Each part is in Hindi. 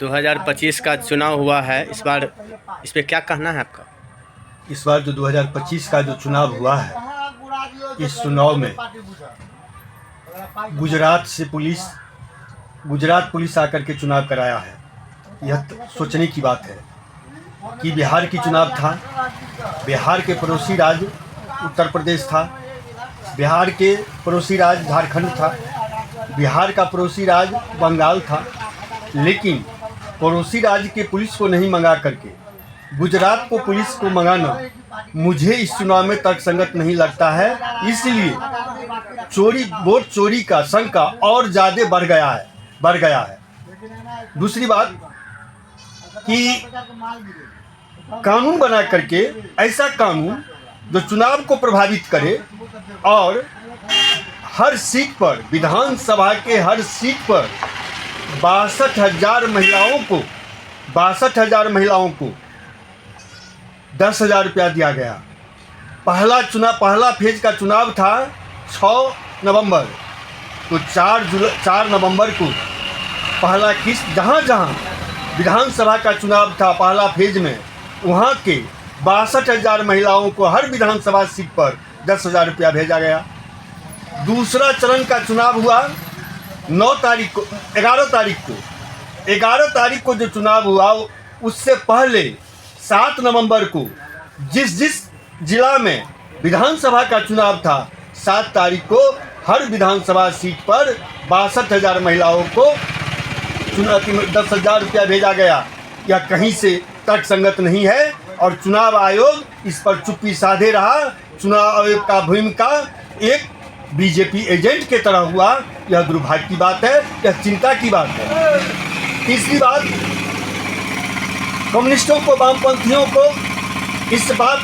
2025 का चुनाव हुआ है। इस पे क्या कहना है आपका? इस बार जो 2025 का जो चुनाव हुआ है, इस चुनाव में गुजरात पुलिस आकर के चुनाव कराया है। यह सोचने की बात है कि बिहार की चुनाव था, बिहार के पड़ोसी राज्य उत्तर प्रदेश था, बिहार के पड़ोसी राज्य झारखंड था, बिहार का पड़ोसी राज्य बंगाल था, लेकिन पड़ोसी राज्य के पुलिस को नहीं मंगा करके गुजरात को पुलिस को मंगाना मुझे इस चुनाव में तर्कसंगत नहीं लगता है। इसलिए वोट चोरी का शंका और ज़्यादा बढ़ गया है। दूसरी बात कि कानून बना करके ऐसा कानून जो चुनाव को प्रभावित करे और हर सीट पर, विधानसभा के हर सीट पर 62,000 महिलाओं को 10,000 रुपया दिया गया। पहला फेज का चुनाव था 6 नवंबर, तो 4 नवंबर को पहला किस्त जहाँ विधानसभा का चुनाव था पहला फेज में, वहाँ के 62,000 महिलाओं को हर विधानसभा सीट पर 10,000 रुपया भेजा गया। दूसरा चरण का चुनाव हुआ 11 तारीख को जो चुनाव हुआ, उससे पहले 7 नवंबर को जिस जिला में विधानसभा का चुनाव था, 7 तारीख को हर विधानसभा सीट पर 62,000 महिलाओं को 10,000 रुपया भेजा गया। यह कहीं से तर्कसंगत नहीं है और चुनाव आयोग इस पर चुप्पी साधे रहा। चुनाव आयोग का भूमिका एक बीजेपी एजेंट के तरह हुआ। यह दुर्भाग्य की बात है, यह चिंता की बात है। तीसरी बात, कम्युनिस्टों को, वामपंथियों को इस बात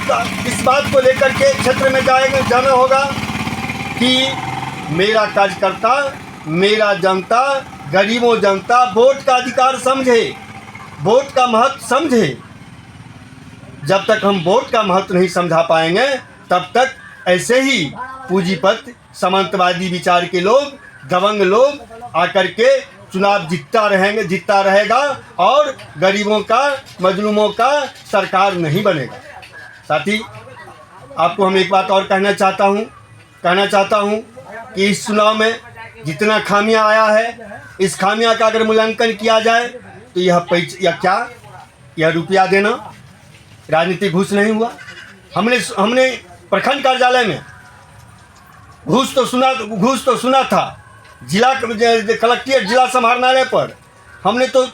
को लेकर के क्षेत्र में जाना होगा कि मेरा कार्यकर्ता, मेरा जनता, गरीबों जनता वोट का अधिकार समझे, वोट का महत्व समझे। जब तक हम वोट का महत्व नहीं समझा पाएंगे, तब तक ऐसे ही पूंजीपत, सामंतवादी विचार के लोग, दबंग लोग आकर के चुनाव जीतता रहेगा और गरीबों का, मजलूमों का सरकार नहीं बनेगा। साथी, आपको हम एक बात और कहना चाहता हूँ कि इस चुनाव में जितना खामियां आया है, इस खामियां का अगर मूल्यांकन किया जाए तो यह रुपया देना राजनीतिक घूस नहीं हुआ। हमने प्रखंड कार्यालय में घूस तो सुना था, जिला कलेक्ट्रेट, जिला समाहरणालय पर हमने तो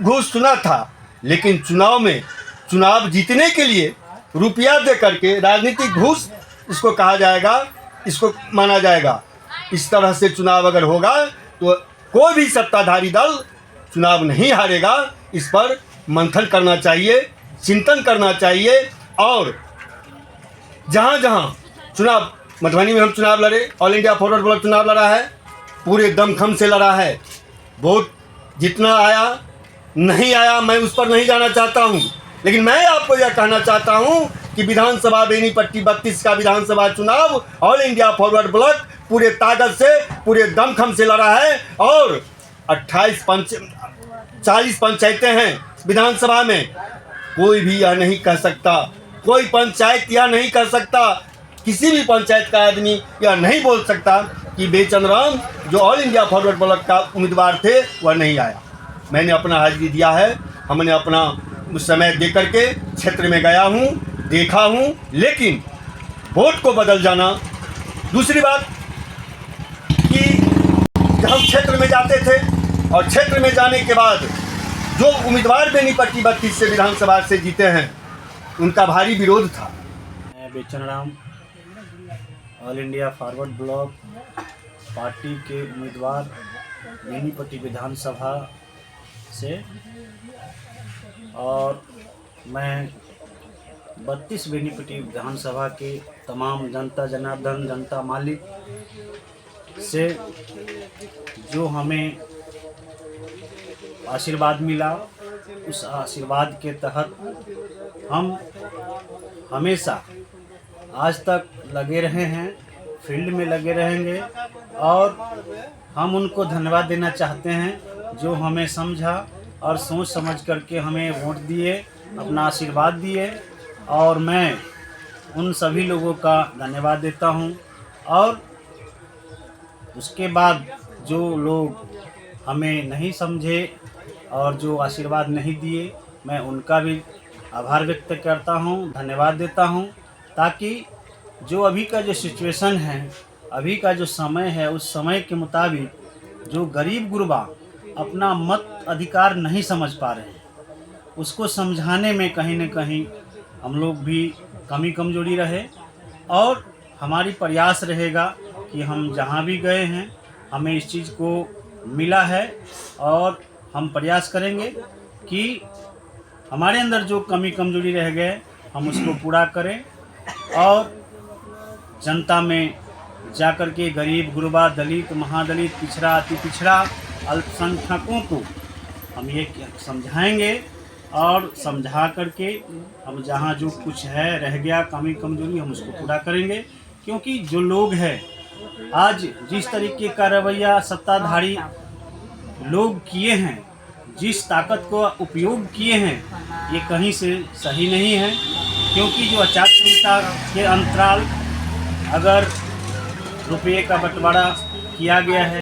घूस सुना था, लेकिन चुनाव जीतने के लिए रुपया दे करके राजनीतिक घूस इसको कहा जाएगा, इसको माना जाएगा। इस तरह से चुनाव अगर होगा तो कोई भी सत्ताधारी दल चुनाव नहीं हारेगा। इस पर मंथन करना चाहिए, चिंतन करना चाहिए। और जहाँ चुनाव, मधुबनी में हम चुनाव लड़े, ऑल इंडिया फॉरवर्ड ब्लॉक चुनाव लड़ा है, पूरे दमखम से लड़ा है। वोट जितना आया नहीं आया मैं उस पर नहीं जाना चाहता हूँ, लेकिन मैं आपको यह कहना चाहता हूँ कि विधानसभा बेनीपट्टी 32 का विधानसभा चुनाव ऑल इंडिया फॉरवर्ड ब्लॉक पूरे ताकत से, पूरे दमखम से लड़ा है। और 40 पंचायतें हैं विधानसभा में। कोई भी यह नहीं कह सकता, कोई पंचायत यह नहीं कर सकता, किसी भी पंचायत का आदमी यह नहीं बोल सकता कि बेचन राम जो ऑल इंडिया फॉरवर्ड ब्लॉक का उम्मीदवार थे वह नहीं आया। मैंने अपना हाजिरी दिया है, हमने अपना समय दे करके क्षेत्र में गया हूँ, देखा हूँ, लेकिन वोट को बदल जाना। दूसरी बात कि जब हम क्षेत्र में जाते थे और क्षेत्र में जाने के बाद जो उम्मीदवार बेनीपट्टी 32 से विधानसभा से जीते हैं, उनका भारी विरोध था। मैं बेचन Ram, all India forward block party के उम्मीदवार बेनीपट्टी विधानसभा से, और मैं 32 बेनीपट्टी विधानसभा के तमाम जनता जनार्दन, जनता मालिक से जो हमें आशीर्वाद मिला, उस आशीर्वाद के तहत हम हमेशा आज तक लगे रहे हैं, फील्ड में लगे रहेंगे। और हम उनको धन्यवाद देना चाहते हैं जो हमें समझा और सोच समझ करके हमें वोट दिए, अपना आशीर्वाद दिए, और मैं उन सभी लोगों का धन्यवाद देता हूं। और उसके बाद जो लोग हमें नहीं समझे और जो आशीर्वाद नहीं दिए, मैं उनका भी आभार व्यक्त करता हूं, धन्यवाद देता हूं, ताकि जो अभी का जो सिचुएशन है, अभी का जो समय है, उस समय के मुताबिक जो गरीब गुरबा अपना मत अधिकार नहीं समझ पा रहे हैं, उसको समझाने में कहीं न कहीं हम लोग भी कमी कमजोरी रहे। और हमारी प्रयास रहेगा कि हम जहाँ भी गए हैं हमें इस चीज़ को मिला है, और हम प्रयास करेंगे कि हमारे अंदर जो कमी कमजोरी रह गए हम उसको पूरा करें, और जनता में जाकर के गरीब गुरबा, दलित, महादलित, पिछड़ा, अति पिछड़ा, अल्पसंख्यकों को हम ये समझाएंगे, और समझा करके हम जहाँ जो कुछ है रह गया कमी कमजोरी हम उसको पूरा करेंगे। क्योंकि जो लोग हैं आज जिस तरीके का रवैया सत्ताधारी लोग किए हैं, जिस ताकत को उपयोग किए हैं, ये कहीं से सही नहीं है। क्योंकि जो आचार संहिता के अंतराल अगर रुपये का बंटवारा किया गया है